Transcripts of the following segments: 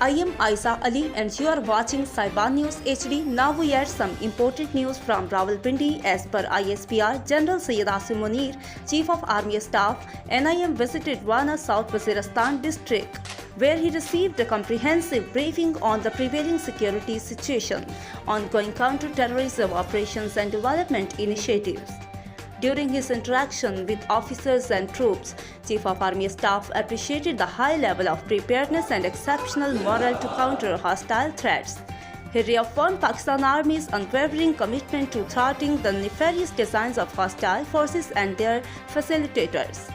I am Aisa Ali and you are watching Syed News HD. Now we have some important news from Rawalpindi. As per ISPR, General Syed Asim Munir, Chief of Army Staff, NIM visited Wana, South Waziristan district, where he received a comprehensive briefing on the prevailing security situation, ongoing counter-terrorism operations and development initiatives. During his interaction with officers and troops, Chief of Army Staff appreciated the high level of preparedness and exceptional morale to counter hostile threats. He reaffirmed Pakistan Army's unwavering commitment to thwarting the nefarious designs of hostile forces and their facilitators.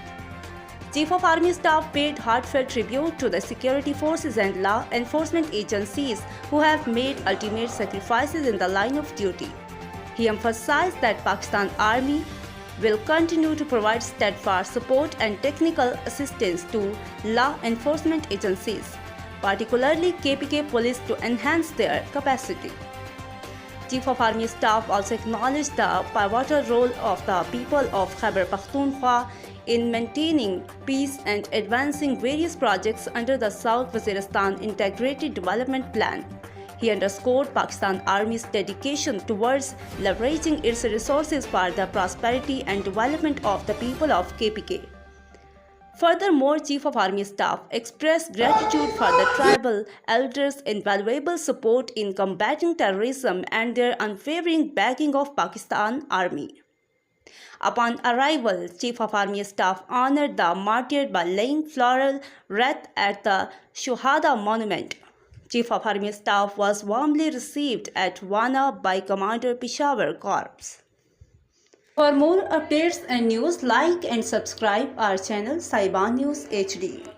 Chief of Army Staff paid heartfelt tribute to the security forces and law enforcement agencies who have made ultimate sacrifices in the line of duty. He emphasized that Pakistan Army will continue to provide steadfast support and technical assistance to law enforcement agencies, particularly KPK police, to enhance their capacity. Chief of Army Staff also acknowledged the pivotal role of the people of Khyber Pakhtunkhwa in maintaining peace and advancing various projects under the South Waziristan Integrated Development Plan. He underscored Pakistan Army's dedication towards leveraging its resources for the prosperity and development of the people of KPK. Furthermore, Chief of Army Staff expressed gratitude for the tribal elders' invaluable support in combating terrorism and their unwavering backing of Pakistan Army. Upon arrival, Chief of Army Staff honored the martyred by laying floral wreath at the Shuhada Monument. Chief of Army Staff was warmly received at Wana by Commander Peshawar Corps. For more updates and news, like and subscribe our channel Syed News HD.